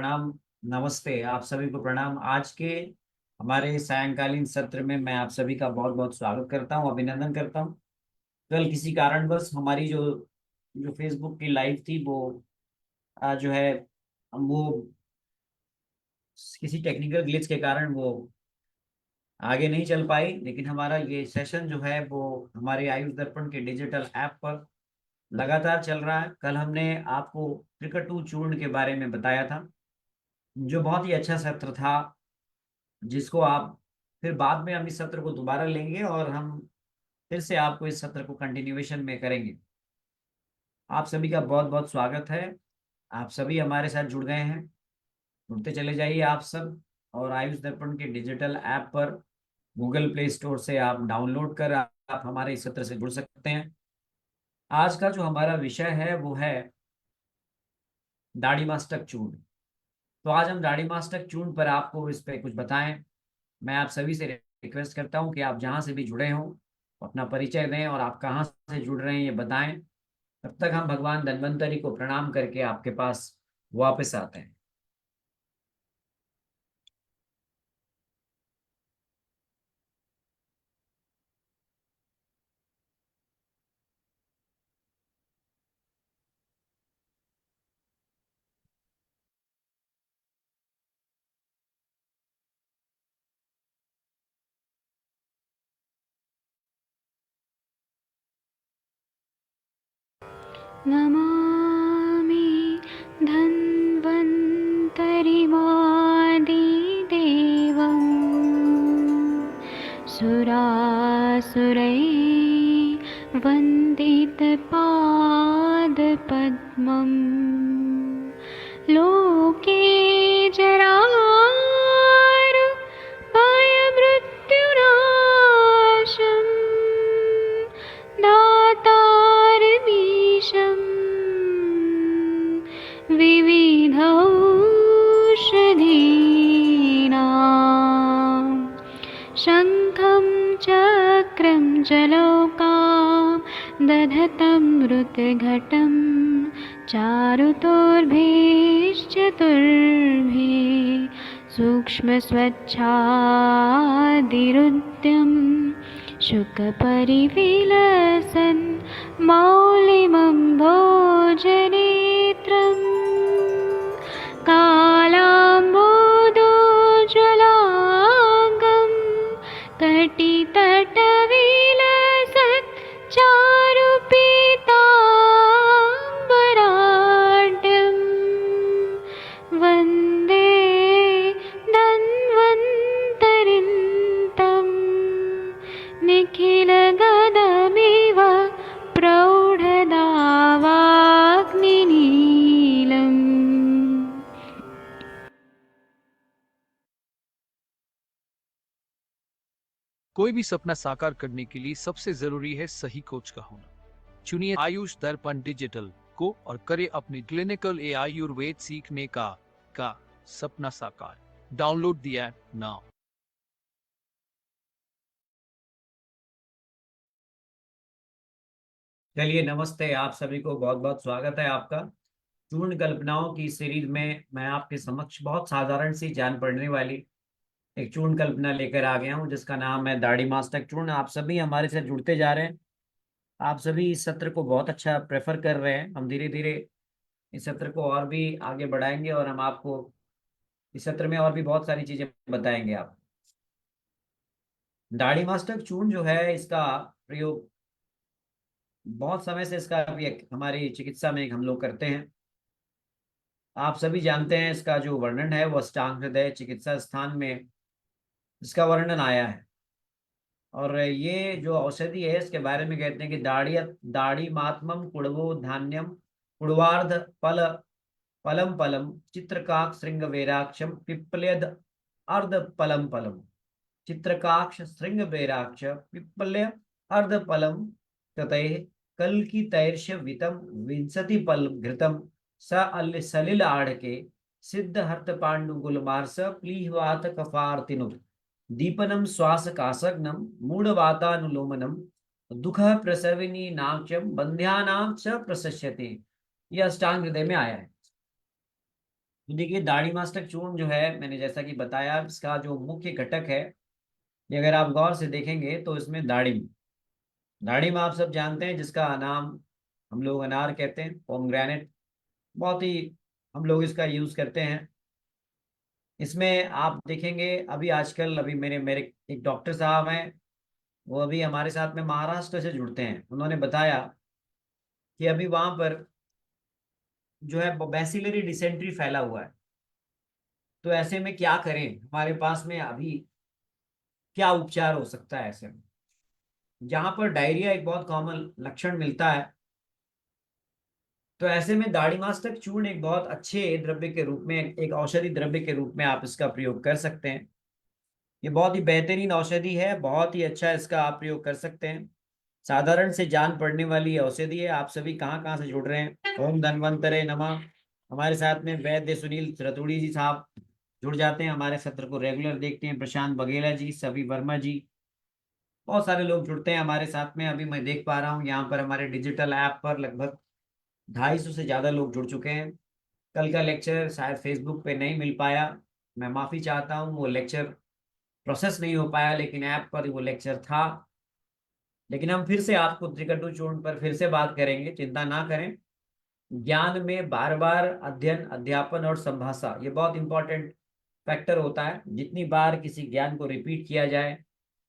प्रणाम। नमस्ते, आप सभी को प्रणाम। आज के हमारे सायंकालीन सत्र में मैं आप सभी का बहुत बहुत स्वागत करता हूं, अभिनंदन करता हूं। कल किसी कारणवश हमारी जो जो फेसबुक की लाइव थी वो जो है वो किसी टेक्निकल ग्लिच के कारण वो आगे नहीं चल पाई, लेकिन हमारा ये सेशन जो है वो हमारे आयुष दर्पण के डिजिटल ऐप पर लगातार चल रहा है। कल हमने आपको त्रिकटु चूर्ण के बारे में बताया था, जो बहुत ही अच्छा सत्र था, जिसको आप फिर बाद में हम इस सत्र को दोबारा लेंगे और हम फिर से आपको इस सत्र को कंटिन्यूएशन में करेंगे। आप सभी का बहुत बहुत स्वागत है। आप सभी हमारे साथ जुड़ गए हैं, जुड़ते चले जाइए आप सब। और आयुष दर्पण के डिजिटल ऐप पर गूगल प्ले स्टोर से आप डाउनलोड कर आप हमारे इस सत्र से जुड़ सकते हैं। आज का जो हमारा विषय है वो है दाढ़ी मास्टक चूर्ण। तो आज हम दाढ़ी मास्टक चूर्ण पर आपको इस पे कुछ बताएं। मैं आप सभी से रिक्वेस्ट करता हूं कि आप जहां से भी जुड़े हों अपना परिचय दें और आप कहां से जुड़ रहे हैं ये बताएं। तब तक हम भगवान धन्वंतरी को प्रणाम करके आपके पास वापस आते हैं। नमामि धन्वन्तरिमादिदेवं सुरासुरैर्वन्दितपादपद्मम् लोके जरामृत्युनाशम् दातारमीशम् विविधौषधीनां शङ्खं चक्रं जलौकां दधतं मृतघटं चारुतोर्भिश्चतुर्भिः सूक्ष्मस्वच्छादिरुद्यं शुकपरिविलसन् मौलिमं भोजनेत्रम् कालाम्बोदोज्ज्वलाङ्गं कटितटविलसत् चारुपीताम्बराढ्यं वन्दे धन्वन्तरिं तं निखिलगदमिव प्रौढदावाग्निनीलम्। कोई भी सपना साकार करने के लिए सबसे जरूरी है सही कोच का होना। चुनिए आयुष दर्पण डिजिटल को और करे अपनी क्लिनिकल आयुर्वेद सीखने का सपना साकार। Download the app now. चलिए, नमस्ते, आप सभी को बहुत बहुत स्वागत है आपका। चूर्ण कल्पनाओं की सीरीज में मैं आपके समक्ष बहुत साधारण सी जान पड़ने वाली एक चूर्ण कल्पना लेकर आ गया हूं, जिसका नाम है दाढ़ी मास्टक चूर्ण। आप सभी हमारे साथ जुड़ते जा रहे हैं। आप सभी इस सत्र को बहुत अच्छा प्रेफर कर रहे हैं। हम धीरे धीरे इस सत्र को और भी आगे बढ़ाएंगे और हम आपको इस सत्र में और भी बहुत सारी चीजें बताएंगे। आप दाढ़ी मास्टक चूर्ण जो है, इसका प्रयोग बहुत समय से इसका भी हमारी चिकित्सा में हम लोग करते हैं। आप सभी जानते हैं इसका जो वर्णन है वो अष्टांग हृदय चिकित्सा स्थान में इसका वर्णन आया है। और ये जो औषधि है इसके बारे में कहते हैं कि दाढ़ी मात्मम कुड़वो धान्यम कुड़वार्ध फल फलम फलम चित्रकाक्ष श्रृंग वैराक्षम पिप्पल्यद अर्ध फलम फलम चित्रकाक्ष श्रृंग वैराक्ष पिप्पल्य अर्ध फलम ततः कल की तैर्ष वितम विंसति पल घृतम स अल सलिल आढ़के सिद्ध हर्त पांडु गुलमार्स प्लीहवात कफार्तिनुत दीपनम श्वास कासग्नम मूढ़वातानुलोमनम दुख प्रसविनी नाक्षम बंध्यानाम च प्रशस्यते। यह अष्टांग हृदय में आया है। तो देखिए दाढ़ी मास्टक चूर्ण जो है, मैंने जैसा कि बताया, इसका जो मुख्य घटक है, ये अगर आप गौर से देखेंगे तो इसमें दाढ़िम, दाढ़िम आप सब जानते हैं जिसका नाम हम लोग अनार कहते हैं, पोमग्रेनेट, बहुत ही हम लोग इसका यूज करते हैं। इसमें आप देखेंगे अभी आजकल, अभी मेरे मेरे एक डॉक्टर साहब हैं, वो अभी हमारे साथ में महाराष्ट्र से जुड़ते हैं। उन्होंने बताया कि अभी वहां पर जो है बैसिलरी डिसेंट्री फैला हुआ है। तो ऐसे में क्या करें, हमारे पास में अभी क्या उपचार हो सकता है ऐसे में, जहां पर डायरिया एक बहुत कॉमन लक्षण मिलता है। तो ऐसे में दाढ़ी मास्टक चूर्ण एक बहुत अच्छे द्रव्य के रूप में, एक औषधि द्रव्य के रूप में आप इसका प्रयोग कर सकते हैं। ये बहुत ही बेहतरीन औषधि है, बहुत ही अच्छा इसका आप प्रयोग कर सकते हैं। साधारण से जान पड़ने वाली औषधि है। आप सभी कहाँ कहाँ से जुड़ रहे हैं, ओम धन्वंतरे नमः। हमारे साथ में वैद्य सुनील रतूड़ी जी साहब जुड़ जाते हैं, हमारे सत्र को रेगुलर देखते हैं, प्रशांत बघेला जी, सभी वर्मा जी, बहुत सारे लोग जुड़ते हैं हमारे साथ में। अभी मैं देख पा रहा हूँ यहाँ पर हमारे डिजिटल ऐप पर लगभग 250 से ज्यादा लोग जुड़ चुके हैं। कल का लेक्चर शायद फेसबुक पे नहीं मिल पाया, मैं माफी चाहता हूँ, वो लेक्चर प्रोसेस नहीं हो पाया, लेकिन ऐप पर वो लेक्चर था। लेकिन हम फिर से आपको त्रिकटु चूर्ण पर फिर से बात करेंगे, चिंता ना करें। ज्ञान में बार बार अध्ययन, अध्यापन और संभाषा, ये बहुत इंपॉर्टेंट फैक्टर होता है। जितनी बार किसी ज्ञान को रिपीट किया जाए,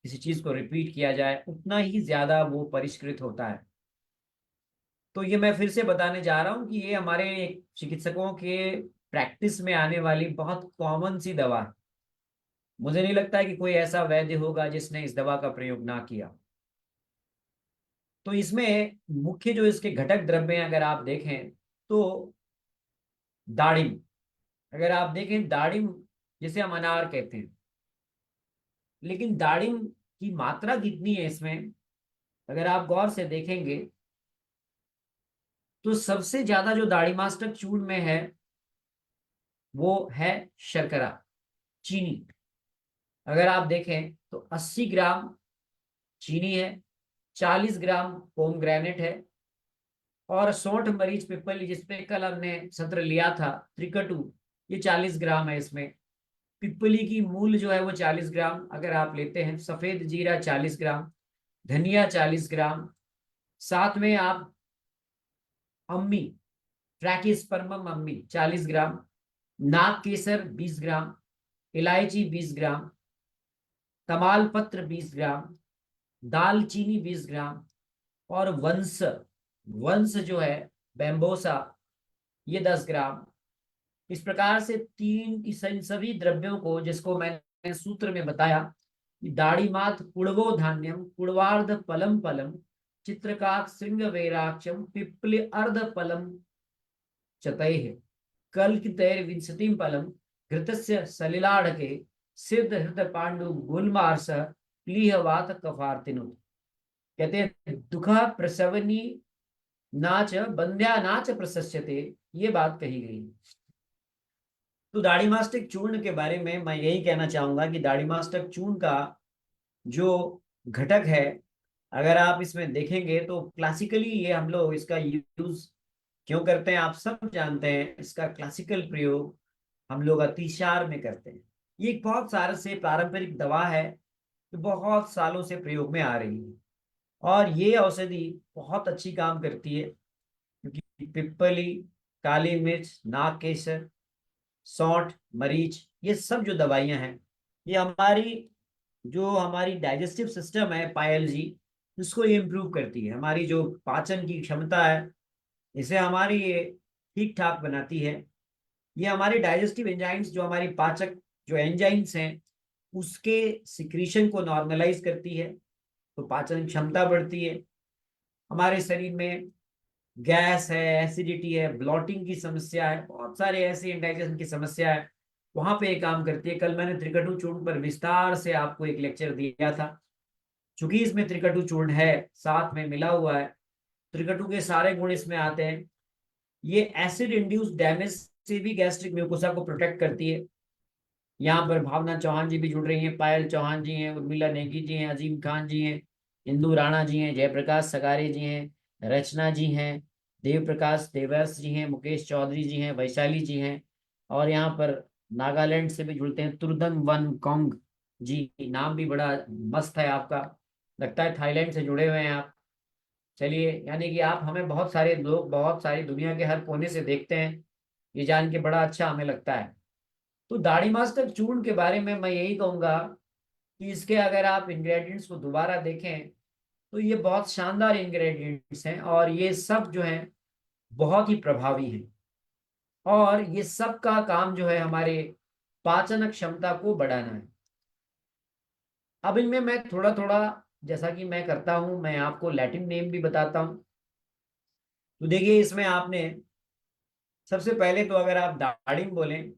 किसी चीज को रिपीट किया जाए, उतना ही ज्यादा वो परिष्कृत होता है। तो ये मैं फिर से बताने जा रहा हूँ कि ये हमारे चिकित्सकों के प्रैक्टिस में आने वाली बहुत कॉमन सी दवा है। मुझे नहीं लगता है कि कोई ऐसा वैद्य होगा जिसने इस दवा का प्रयोग ना किया। तो इसमें मुख्य जो इसके घटक द्रव्य हैं अगर आप देखें तो दाड़िम, अगर आप देखें दाड़िम जिसे हम अनार कहते हैं, लेकिन दाड़िम की मात्रा कितनी है इसमें अगर आप गौर से देखेंगे तो सबसे ज्यादा जो दाढ़ी मास्टक चूर्ण में है वो है शर्करा, चीनी। अगर आप देखें तो 80 ग्राम चीनी है, 40 ग्राम पोमग्रेनेट है, और सौंठ मरीच पिपली जिसपे कल हमने सत्र लिया था त्रिकटु, ये 40 ग्राम है इसमें। पिपली की मूल जो है वो 40 ग्राम अगर आप लेते हैं, सफेद जीरा 40 ग्राम, धनिया 40 ग्राम, साथ में आप अम्मी, ट्रैकिस्पर्मम अम्मी 40 ग्राम, नाग केसर 20 ग्राम, इलायची 20 ग्राम, तमाल पत्र 20 ग्राम, दालचीनी 20 ग्राम, और वंश, वंश जो है बैम्बोसा, ये 10 ग्राम। इस प्रकार से तीन इन सभी द्रव्यों को, जिसको मैंने सूत्र में बताया, दाढ़ीमात कुड़वो धान्यम कुड़वार्ध पलम पलम चित्रकाक श्रृंग वैराक्षम पिप्पल अर्ध पलम चतैः कल्कितैर विंशतिम पलम घृतस्य सलिलाढ़के सिद्ध हृत पांडु गुलमार्स प्लीहवात कफार्तिनु। कहते हैं दुख प्रसवनी नाच बंध्या नाच प्रशस्यते, ये बात कही गई। तो दाढ़ी मास्टिक चूर्ण के बारे में मैं यही कहना चाहूंगा कि दाढ़ी मास्टिक चूर्ण का जो घटक है, अगर आप इसमें देखेंगे तो क्लासिकली ये हम लोग इसका यूज क्यों करते हैं आप सब जानते हैं। इसका क्लासिकल प्रयोग हम लोग अतिसार में करते हैं। ये एक बहुत सारे से पारंपरिक दवा है जो बहुत सालों से प्रयोग में आ रही है, और ये औषधि बहुत अच्छी काम करती है क्योंकि पिप्पली, काली मिर्च, नागकेसर, सौंठ, मरीच, ये सब जो दवाइयां हैं, ये हमारी डाइजेस्टिव सिस्टम है पायल जी, इसको ये इम्प्रूव करती है। हमारी जो पाचन की क्षमता है, इसे हमारी ये ठीक ठाक बनाती है। ये हमारी डाइजेस्टिव एंजाइम्स, जो हमारी पाचक जो एंजाइम्स हैं, उसके सिक्रीशन को नॉर्मलाइज करती है, तो पाचन क्षमता बढ़ती है। हमारे शरीर में गैस है, एसिडिटी है, ब्लॉटिंग की समस्या है, बहुत सारे ऐसे इंडाइजेशन की समस्या है, वहां पे ये काम करती है। कल मैंने त्रिकटु चूर्ण पर विस्तार से आपको एक लेक्चर दिया था। चूंकि इसमें त्रिकटु चूर्ण है, साथ में मिला हुआ है, त्रिकटु के सारे गुण इसमें आते हैं। ये एसिड इंड्यूस डैमेज से भी गैस्ट्रिक म्यूकोसा को प्रोटेक्ट करती है। यहाँ पर भावना चौहान जी भी जुड़ रही हैं, पायल चौहान जी हैं, उर्मिला नेगी जी हैं, अजीम खान जी हैं, इंदू राणा जी हैं, जयप्रकाश सगारे जी हैं, रचना जी हैं, देव प्रकाश देवर्स जी हैं, मुकेश चौधरी जी हैं, वैशाली जी हैं, और यहाँ पर नागालैंड से भी जुड़ते हैं, तुरदंग वन कोंग जी, नाम भी बड़ा मस्त है आपका, लगता है थाईलैंड से जुड़े हुए हैं आप। चलिए, यानी कि आप हमें बहुत सारे लोग बहुत सारी दुनिया के हर कोने से देखते हैं, ये जान के बड़ा अच्छा हमें लगता है। तो दाढ़ी मास्टर चूर्ण के बारे में मैं यही कहूंगा कि इसके अगर आप इंग्रेडिएंट्स को दोबारा देखें तो ये बहुत शानदार इंग्रेडिएंट्स हैं, और ये सब जो हैं बहुत ही प्रभावी हैं, और ये सब का काम जो है हमारे पाचन क्षमता को बढ़ाना है। अब इनमें मैं थोड़ा थोड़ा, जैसा कि मैं करता हूं, मैं आपको लैटिन नेम भी बताता हूं। तो देखिए, इसमें आपने सबसे पहले तो अगर आप दाड़िम बोलें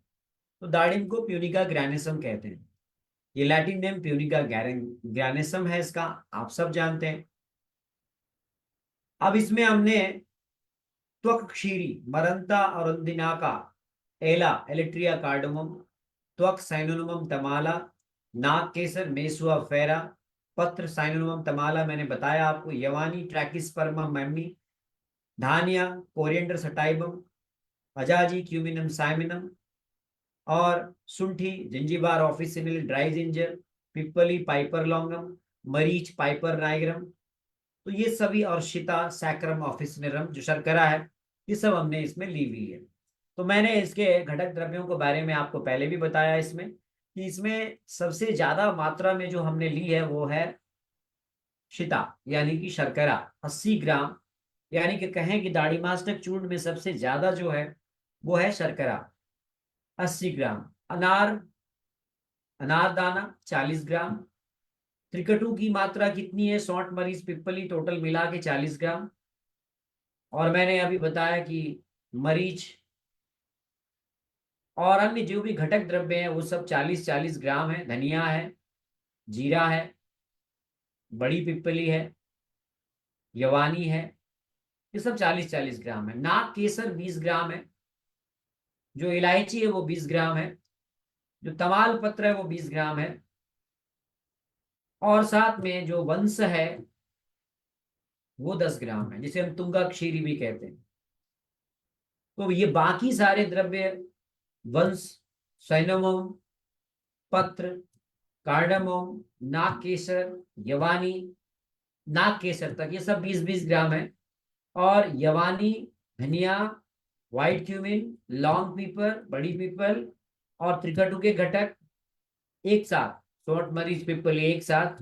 तो दाड़िम को प्यूनिका ग्रैनेसम कहते हैं। ये लैटिन नेम प्यूनिका ग्रैनेसम है इसका, आप सब जानते हैं। अब इसमें हमने त्वक क्षीरी, मरंता अरुंदिनाका, एला एलेट्रिया कार्डमम, त्वक साइनोनिमम तमाला, नाग केसर मेसुआ फेरा, पत्र साइनोनिमम तमाला मैंने बताया आपको, यवानी ट्रैकिस्पर्मा मैमी, धानिया कोरिएंडर सटाइबम, अजाजी क्यूमिनम साइमिनम, और सुंठी जिंजीबार ऑफिसिनल ड्राई जिंजर, पिपली पाइपर लॉन्गम, मरीच पाइपर नाइग्रम। तो ये सभी, और शिता सैक्रम ऑफिसिनरम जो शर्करा है, ये सब हमने इसमें ली हुई है। तो मैंने इसके घटक द्रव्यों के बारे में आपको पहले भी बताया इसमें, कि इसमें सबसे ज्यादा मात्रा में जो हमने ली है वो है शिता, यानी कि शर्करा 80 ग्राम। यानी कि कहें कि दाढ़ी मास्टक चूर्ण में सबसे ज्यादा जो है वो है शर्करा 80 ग्राम। अनार, अनारदाना 40 ग्राम। त्रिकटु की मात्रा कितनी है, सौंठ मरीच पिप्पली टोटल मिला के 40 ग्राम। और मैंने अभी बताया कि मरीच और अन्य जो भी घटक द्रव्य हैं वो सब 40-40 ग्राम है। धनिया है, जीरा है, बड़ी पिप्पली है, यवानी है, ये सब 40-40 ग्राम है। नाग केसर 20 ग्राम है। जो इलायची है वो 20 ग्राम है। जो तमाल पत्र है वो 20 ग्राम है। और साथ में जो वंश है वो 10 ग्राम है, जिसे हम तुंगा क्षीरी भी कहते हैं। तो ये बाकी सारे द्रव्य, वंश, सैनमम, पत्र, कार्डमम, नाग केसर, यवानी, नाग केसर तक ये सब 20-20 ग्राम है। और यवानी, धनिया, व्हाइट क्यूमिन, लॉन्ग पीपर, बड़ी पीपल, और त्रिकटु के घटक एक साथ, शॉर्ट मरीच पीपल एक साथ,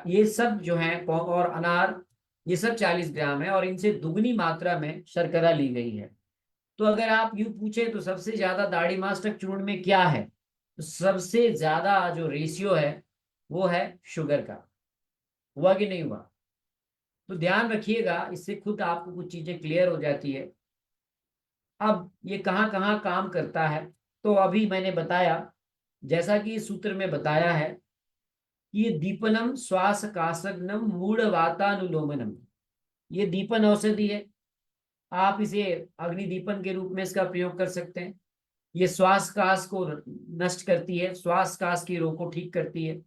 ये सब जो है, और अनार, ये सब 40 ग्राम है। और इनसे दुगनी मात्रा में शर्करा ली गई है। तो अगर आप यूं पूछे तो सबसे ज्यादा दाढ़ी मास्टक चूर्ण में क्या है, तो सबसे ज्यादा जो रेशियो है वो है शुगर का। हुआ कि नहीं हुआ? तो ध्यान रखिएगा, इससे खुद आपको कुछ चीजें क्लियर हो जाती है। अब ये कहाँ कहाँ काम करता है, तो अभी मैंने बताया, जैसा कि इस सूत्र में बताया है, ये दीपनम श्वास कासग्नम मूढ़ वातानुलोमनम, ये दीपन औषधि है। आप इसे अग्निदीपन के रूप में इसका प्रयोग कर सकते हैं। ये श्वास कास को नष्ट करती है, श्वास कास की रोग को ठीक करती है।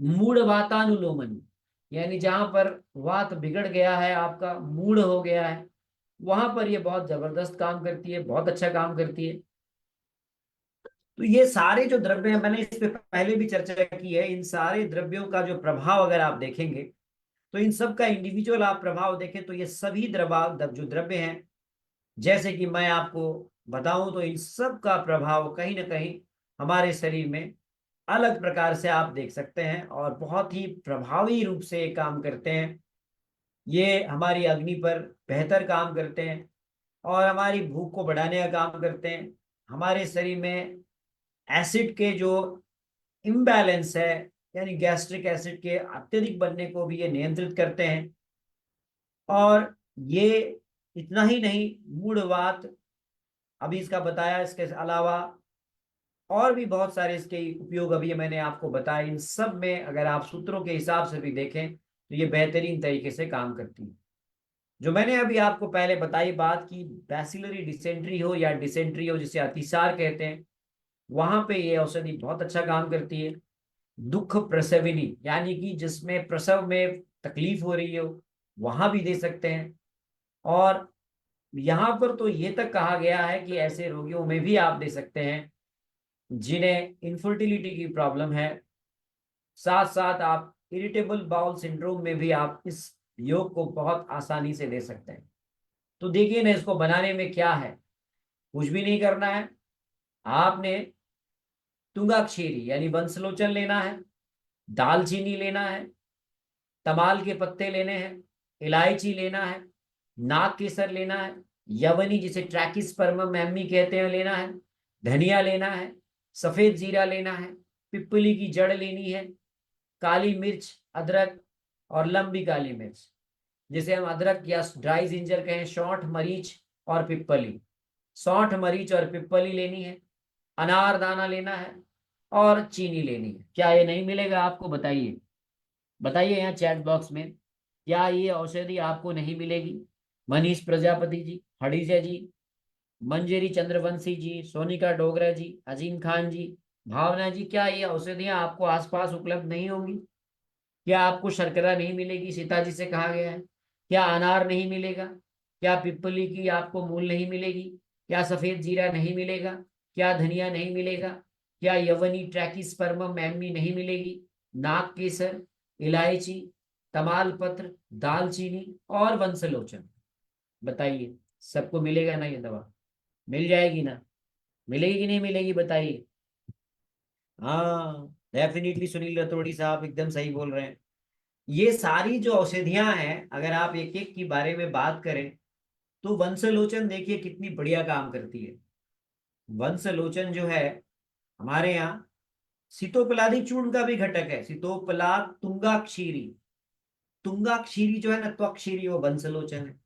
मूढ़ वातानुलोमन, यानी जहां पर वात बिगड़ गया है, आपका मूढ़ हो गया है, वहां पर ये बहुत जबरदस्त काम करती है, बहुत अच्छा काम करती है। तो ये सारे जो द्रव्य हैं, मैंने इस पे पहले भी चर्चा की है, इन सारे द्रव्यों का जो प्रभाव अगर आप देखेंगे, तो इन सब का इंडिविजुअल आप प्रभाव देखें तो ये सभी जो द्रव्य हैं, जैसे कि मैं आपको बताऊं, तो इन सब का प्रभाव कहीं ना कहीं हमारे शरीर में अलग प्रकार से आप देख सकते हैं, और बहुत ही प्रभावी रूप से ये काम करते हैं। ये हमारी अग्नि पर बेहतर काम करते हैं, और हमारी भूख को बढ़ाने का काम करते हैं। हमारे शरीर में एसिड के जो इम्बैलेंस है, यानी गैस्ट्रिक एसिड के अत्यधिक बनने को भी ये नियंत्रित करते हैं। और ये इतना ही नहीं, मूढ़वात अभी इसका बताया, इसके अलावा और भी बहुत सारे इसके उपयोग अभी मैंने आपको बताया। इन सब में अगर आप सूत्रों के हिसाब से भी देखें तो ये बेहतरीन तरीके से काम करती है। जो मैंने अभी आपको पहले बताई बात की, बैसिलरी डिसेंट्री हो या डिसेंट्री हो, जिसे अतिसार कहते हैं, वहां पे ये औषधि बहुत अच्छा काम करती है। दुख प्रसविनी, यानी कि जिसमें प्रसव में तकलीफ हो रही हो, वहां भी दे सकते हैं। और यहां पर तो ये तक कहा गया है कि ऐसे रोगियों में भी आप दे सकते हैं जिन्हें इनफर्टिलिटी की प्रॉब्लम है। साथ साथ आप इरिटेबल बाउल सिंड्रोम में भी आप इस योग को बहुत आसानी से दे सकते हैं। तो देखिए ना, इसको बनाने में क्या है, कुछ भी नहीं करना है। आपने तुंगाक्षीरी यानी वंशलोचन लेना है, दालचीनी लेना है, तमाल के पत्ते लेने हैं, इलायची लेना है, नाग केसर लेना है, यवनी जिसे ट्रैकिस्पर्मम मैमी कहते हैं लेना है, धनिया लेना है, सफेद जीरा लेना है, पिपली की जड़ लेनी है, काली मिर्च, अदरक और लंबी काली मिर्च जिसे हम अदरक या ड्राई जिंजर कहें, सौंठ, मरीच और पिपली। सौंठ, मरीच और पिपली लेनी है, अनार दाना लेना है और चीनी लेनी है। क्या ये नहीं मिलेगा आपको? बताइए, बताइए यहाँ चैट बॉक्स में, क्या ये औषधि आपको नहीं मिलेगी? मनीष प्रजापति जी, हड़ीजा जी, मंजेरी चंद्रवंशी जी, सोनिका डोगरा जी, अजीम खान जी, भावना जी, क्या ये औषधियां आपको आसपास उपलब्ध नहीं होंगी? क्या आपको शर्करा नहीं मिलेगी? सीता जी से कहा गया है। क्या अनार नहीं मिलेगा? क्या पिपली की आपको मूल नहीं मिलेगी? क्या सफेद जीरा नहीं मिलेगा? क्या धनिया नहीं मिलेगा? क्या यवनी ट्रैकिस्पर्मम मैमी नहीं मिलेगी? नाग केसर, इलायची, तमाल पत्र, दालचीनी और वंशलोचन, बताइए सबको मिलेगा ना? ये दवा मिल जाएगी ना? मिलेगी कि नहीं मिलेगी? बताइए। हाँ, डेफिनेटली सुनील रतोड़ी साहब एकदम सही बोल रहे हैं। ये सारी जो औषधियां हैं, अगर आप एक एक की बारे में बात करें तो वंशलोचन देखिए कितनी बढ़िया काम करती है। वंशलोचन जो है हमारे यहाँ सीतोपलादी चूर्ण का भी घटक है, सीतोपलाद तुंगाक्षीरी। तुंगाक्षीरी जो है ना, त्वक्षीरी, वो वंशलोचन है।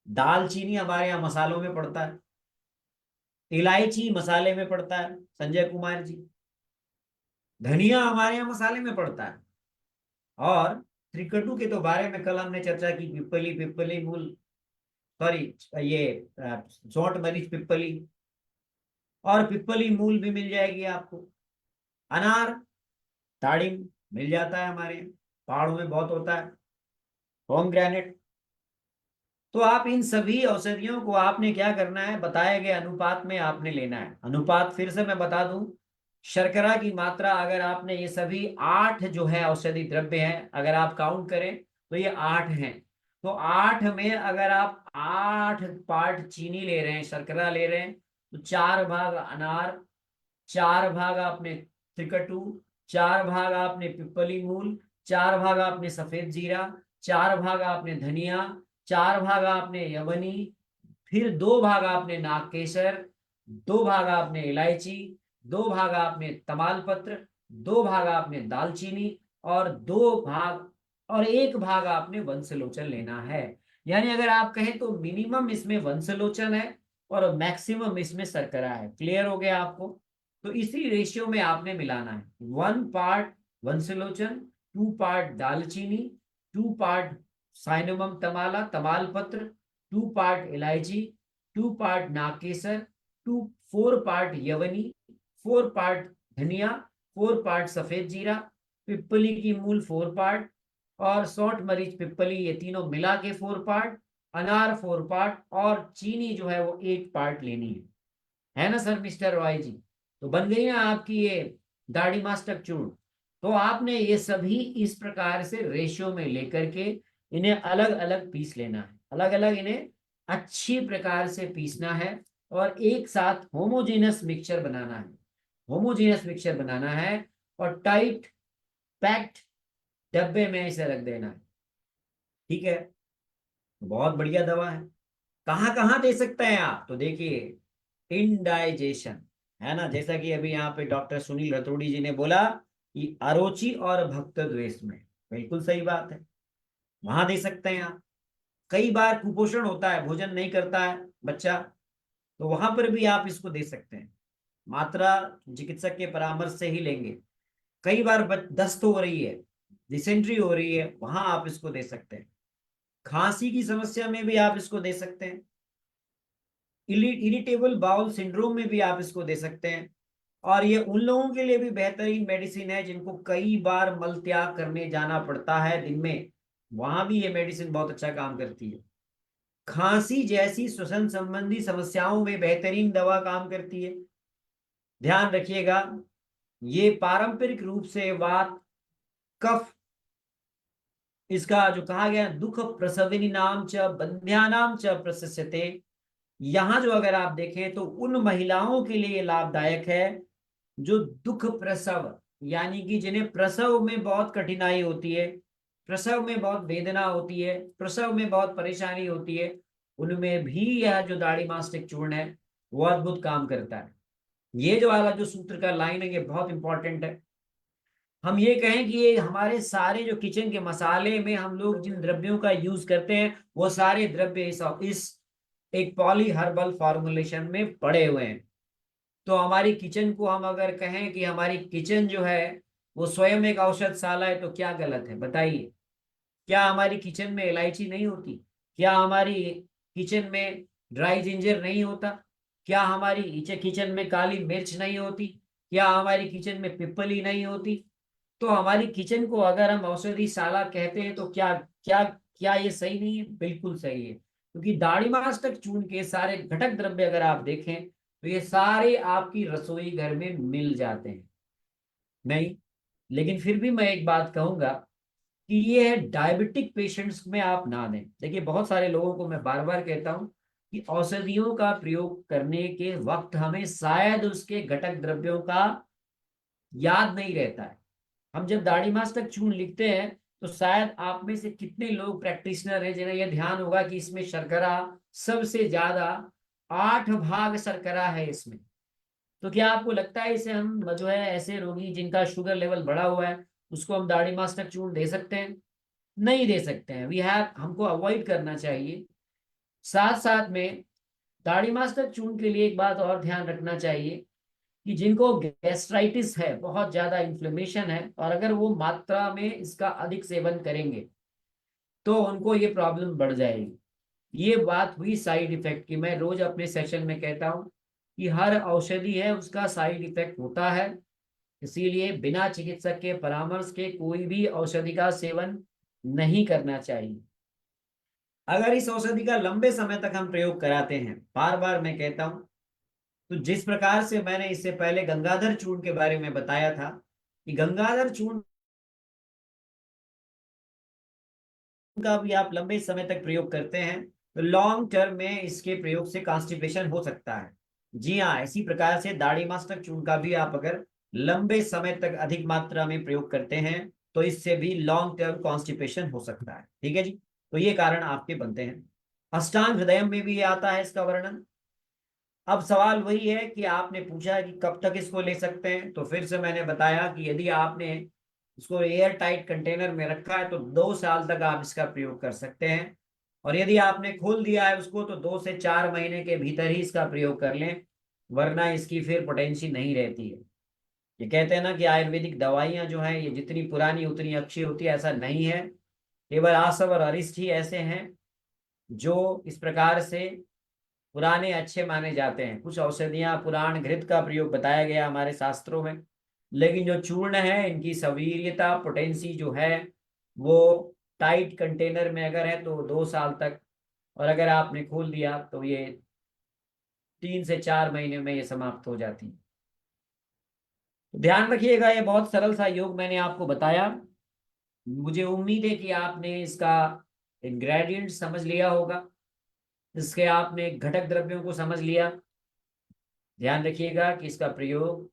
दालचीनी हमारे यहाँ मसालों में पड़ता है, इलायची मसाले में पड़ता है, संजय कुमार जी। धनिया हमारे यहाँ मसाले में पड़ता है। और त्रिकटु के तो बारे में कल हमने चर्चा की, पिपली, पिपली मूल, सॉरी, ये सौंठ, मरीच, पिपली और पिपली मूल भी मिल जाएगी आपको। अनार, दाड़िम मिल जाता है हमारे यहाँ, पहाड़ों में बहुत होता है। पोमग्रेनेट। तो आप इन सभी औषधियों को आपने क्या करना है, बताए गए अनुपात में आपने लेना है। अनुपात फिर से मैं बता दूं, शर्करा की मात्रा अगर आपने ये सभी 8 जो है औषधि द्रव्य हैं, अगर आप काउंट करें तो ये 8 हैं। तो 8 में अगर आप 8 पार्ट चीनी ले रहे हैं, शर्करा ले रहे हैं, तो 4 भाग अनार, 4 भाग आपने त्रिकटु, 4 भाग आपने पिपली मूल, 4 भाग आपने सफेद जीरा, 4 भाग आपने धनिया, 4 भाग आपने यवनी, फिर 2 भाग आपने नागकेसर, 2 भाग आपने इलायची, 2 भाग आपने तमालपत्र, 2 भाग आपने दालचीनी और 2 भाग और 1 भाग आपने वंशलोचन लेना है। यानी अगर आप कहें तो मिनिमम इसमें वंशलोचन है और मैक्सिमम इसमें शर्करा है। क्लियर हो गया आपको? तो इसी रेशियो में आपने मिलाना है। 1 पार्ट वंशलोचन, 2 पार्ट दालचीनी, 2 पार्ट साइनोमम तमाला, तमालपत्र, 2 पार्ट इलायची, 2 पार्ट नागकेसर, 4 पार्ट यवनी, 4 पार्ट धनिया, 4 पार्ट सफेद जीरा, पिपली की मूल 4 पार्ट और सौंठ, मरीच, पिपली, ये तीनों मिला के 4 पार्ट, अनार 4 पार्ट और चीनी जो है वो 1 पार्ट लेनी है ना सर, मिस्टर रॉय जी? तो बन गई ना आपकी ये दाढ़ी मास्टर चूर्ण। तो आपने ये सभी इस प्रकार से रेशियो में लेकर के इन्हें अलग अलग पीस लेना है, अलग अलग इन्हें अच्छी प्रकार से पीसना है और एक साथ होमोजेनस मिक्सचर बनाना है। होमोजेनस मिक्सचर बनाना है और टाइट पैक्ड डब्बे में इसे रख देना है। ठीक है, बहुत बढ़िया दवा है। कहाँ कहाँ दे सकते हैं आप? तो देखिए, इंडाइजेशन है ना, जैसा कि अभी यहाँ पे डॉक्टर सुनील रतोड़ी जी ने बोला कि अरुचि और भक्त द्वेष में, बिल्कुल सही बात है, वहां दे सकते हैं आप। कई बार कुपोषण होता है, भोजन नहीं करता है बच्चा, तो वहां पर भी आप इसको दे सकते हैं। मात्रा चिकित्सक के परामर्श से ही लेंगे। कई बार दस्त हो रही है, डिसेंट्री हो रही है, वहां आप इसको दे सकते हैं। खांसी की समस्या में भी आप इसको दे सकते हैं। इरिटेबल बाउल सिंड्रोम में भी आप इसको दे सकते हैं। और ये उन लोगों के लिए भी बेहतरीन मेडिसिन है जिनको कई बार मल त्याग करने जाना पड़ता है दिन में, वहां भी ये मेडिसिन बहुत अच्छा काम करती है। खांसी जैसी श्वसन संबंधी समस्याओं में बेहतरीन दवा काम करती है। ध्यान रखिएगा, ये पारंपरिक रूप से वात, कफ, इसका जो कहा गया दुख प्रसविनी नाम च बंध्यानाम च प्रशस्यते, यहां जो अगर आप देखें तो उन महिलाओं के लिए लाभदायक है जो दुख प्रसव, यानी कि जिन्हें प्रसव में बहुत कठिनाई होती है, प्रसव में बहुत वेदना होती है, प्रसव में बहुत परेशानी होती है, उनमें भी यह जो दाढ़ी मास्टिक चूर्ण है वो अद्भुत काम करता है। ये जो वाला जो सूत्र का लाइन है ये बहुत इंपॉर्टेंट है। हम ये कहें कि ये हमारे सारे जो किचन के मसाले में हम लोग जिन द्रव्यों का यूज करते हैं वो सारे द्रव्य इस एक पॉली हर्बल फॉर्मुलेशन में पड़े हुए हैं। तो हमारी किचन को हम अगर कहें कि हमारी किचन जो है वो स्वयं एक औषधशाला है, तो क्या गलत है बताइए? क्या हमारी किचन में इलायची नहीं होती? क्या हमारी किचन में ड्राई जिंजर नहीं होता? क्या हमारी किचन में काली मिर्च नहीं होती? क्या हमारी किचन में पिपली नहीं होती? तो हमारी किचन को अगर हम औषधिशाला कहते हैं तो क्या क्या क्या ये सही नहीं है? बिल्कुल सही है, क्योंकि दाढ़ी मास तक चूर्ण के सारे घटक द्रव्य अगर आप देखें तो ये सारे आपकी रसोई घर में मिल जाते हैं। नहीं, लेकिन फिर भी मैं एक बात कहूंगा कि ये है डायबिटिक पेशेंट्स में आप ना दें। देखिए, बहुत सारे लोगों को मैं बार बार कहता हूं कि औषधियों का प्रयोग करने के वक्त हमें शायद उसके घटक द्रव्यों का याद नहीं रहता है। हम जब दाढ़ी मास तक चूर्ण लिखते हैं तो शायद आप में से कितने लोग प्रैक्टिशनर हैं जिन्हें यह ध्यान होगा कि इसमें शर्करा सबसे ज्यादा 8 भाग शर्करा है इसमें। तो क्या आपको लगता है इसे हम जो है ऐसे रोगी जिनका शुगर लेवल बढ़ा हुआ है उसको हम दाढ़ी मास तक चूर्ण दे सकते हैं? नहीं दे सकते हैं। वी हैव, हमको अवॉइड करना चाहिए। साथ साथ में दाढ़ी मास तक चूर्ण के लिए एक बात और ध्यान रखना चाहिए कि जिनको गैस्ट्राइटिस है, बहुत ज्यादा इन्फ्लेमेशन है, और अगर वो मात्रा में इसका अधिक सेवन करेंगे तो उनको ये प्रॉब्लम बढ़ जाएगी। ये बात हुई साइड इफेक्ट की। मैं रोज अपने सेशन में कहता हूं कि हर औषधि है उसका साइड इफेक्ट होता है, इसीलिए बिना चिकित्सक के परामर्श के कोई भी औषधि का सेवन नहीं करना चाहिए। अगर इस औषधि का लंबे समय तक हम प्रयोग कराते हैं, बार बार मैं कहता हूं, तो जिस प्रकार से मैंने इससे पहले गंगाधर चूर्ण के बारे में बताया था कि गंगाधर चूर्ण का भी आप लंबे समय तक प्रयोग करते हैं तो लॉन्ग टर्म में इसके प्रयोग से कॉन्स्टिपेशन हो सकता है। जी हाँ, इसी प्रकार से दाढ़ी मास्टर चूर्ण का भी आप अगर लंबे समय तक अधिक मात्रा में प्रयोग करते हैं तो इससे भी लॉन्ग टर्म कॉन्स्टिपेशन हो सकता है। ठीक है जी, तो ये कारण आपके बनते हैं। अष्टांग हृदय में भी ये आता है इसका वर्णन। अब सवाल वही है कि आपने पूछा कि कब तक इसको ले सकते हैं, तो फिर से मैंने बताया कि यदि आपने इसको एयर टाइट कंटेनर में रखा है तो 2 साल तक आप इसका प्रयोग कर सकते हैं, और यदि आपने खोल दिया है उसको तो 2 से 4 महीने के भीतर ही इसका प्रयोग कर लें, वरना इसकी फिर पोटेंसी नहीं रहती है। ये कहते हैं ना कि आयुर्वेदिक दवाइयां जो हैं ये जितनी पुरानी उतनी अच्छी होती है, ऐसा नहीं है। केवल आसव और अरिष्ट ही ऐसे हैं जो इस प्रकार से पुराने अच्छे माने जाते हैं। कुछ औषधियां पुराण घृत का प्रयोग बताया गया हमारे शास्त्रों में, लेकिन जो चूर्ण है इनकी सवीर्यता, पोटेंसी जो है वो टाइट कंटेनर में अगर है तो 2 साल तक, और अगर आपने खोल दिया तो ये 3 से 4 महीने में ये समाप्त हो जाती है। तो ध्यान रखिएगा, ये बहुत सरल सा योग मैंने आपको बताया। मुझे उम्मीद है कि आपने इसका इंग्रेडिएंट समझ लिया होगा, इसके आपने घटक द्रव्यों को समझ लिया। ध्यान रखिएगा कि इसका प्रयोग,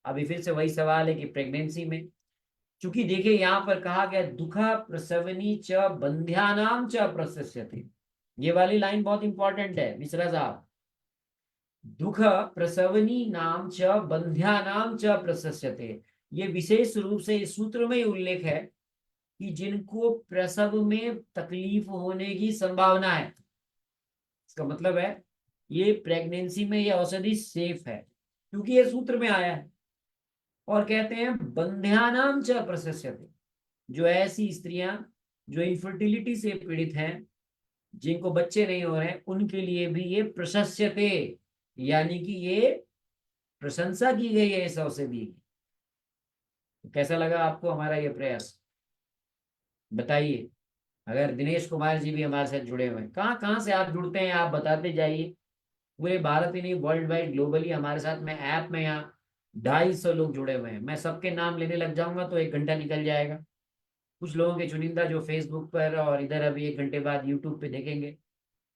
अभी फिर से वही सवाल है कि प्रेगनेंसी में, चूंकि देखिए यहाँ पर कहा गया दुखा प्रसवनी च बंध्यानाम च प्रशस्यते, ये वाली लाइन बहुत इंपॉर्टेंट है मिश्रा साहब। दुख प्रसवनी नाम च बंध्यानाम च प्रशस्यते, ये विशेष रूप से इस सूत्र में ही उल्लेख है कि जिनको प्रसव में तकलीफ होने की संभावना है, इसका मतलब है ये प्रेगनेंसी में ये औषधि सेफ है, क्योंकि ये सूत्र में आया है। और कहते हैं बंध्यानाम च प्रशस्यते, जो ऐसी स्त्रियां जो इनफर्टिलिटी से पीड़ित हैं, जिनको बच्चे नहीं हो रहे हैं, उनके लिए भी ये प्रशस्यते, यानी कि ये प्रशंसा की गई है इस औषधि की। तो कैसा लगा आपको हमारा ये प्रयास, बताइए। अगर दिनेश कुमार जी भी हमारे साथ जुड़े हुए हैं, कहाँ कहाँ से आप जुड़ते हैं आप बताते जाइए। पूरे भारत ही नहीं, वर्ल्ड वाइड ग्लोबली हमारे साथ में ऐप में यहाँ 250 लोग जुड़े हुए हैं। मैं सबके नाम लेने लग जाऊंगा तो 1 घंटा निकल जाएगा। कुछ लोगों के चुनिंदा जो फेसबुक पर और इधर अभी 1 घंटे बाद यूट्यूब पे देखेंगे।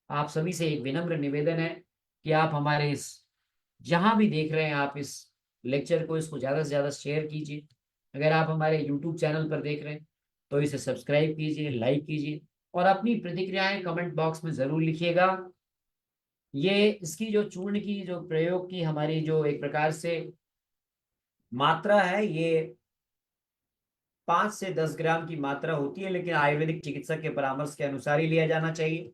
आप सभी से एक विनम्र निवेदन है कि आप हमारे इस, जहां भी देख रहे हैं आप इस लेक्चर को, इसको ज्यादा से ज्यादा शेयर कीजिए। अगर आप हमारे यूट्यूब चैनल पर देख रहे हैं तो इसे सब्सक्राइब कीजिए, लाइक कीजिए और अपनी प्रतिक्रियाएं कमेंट बॉक्स में जरूर लिखिएगा। ये इसकी जो चूर्ण की जो प्रयोग की हमारी जो एक प्रकार से मात्रा है, ये 5 से 10 ग्राम की मात्रा होती है, लेकिन आयुर्वेदिक चिकित्सक के परामर्श के अनुसार ही लिया जाना चाहिए।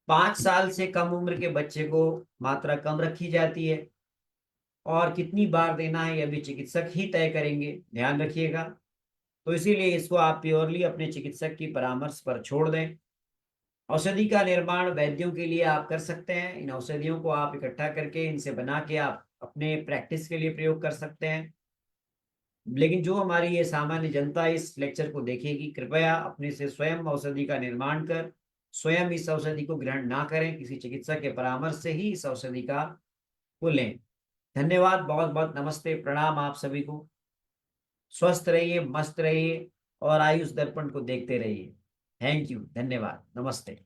5 साल से कम उम्र के बच्चे को मात्रा कम रखी जाती है और कितनी बार देना है यह भी चिकित्सक ही तय करेंगे, ध्यान रखिएगा। तो इसीलिए इसको आप प्योरली अपने चिकित्सक की परामर्श पर छोड़ दें। औषधि का निर्माण वैद्यों के लिए आप कर सकते हैं। इन औषधियों को आप इकट्ठा करके इनसे बना के आप अपने प्रैक्टिस के लिए प्रयोग कर सकते हैं। लेकिन जो हमारी ये सामान्य जनता इस लेक्चर को देखेगी, कृपया अपने से स्वयं औषधि का निर्माण कर स्वयं इस औषधि को ग्रहण ना करें, किसी चिकित्सक के परामर्श से ही इस औषधि का को लें। धन्यवाद, बहुत बहुत नमस्ते, प्रणाम आप सभी को। स्वस्थ रहिए, मस्त रहिए और आयुष दर्पण को देखते रहिए। थैंक यू, धन्यवाद, नमस्ते।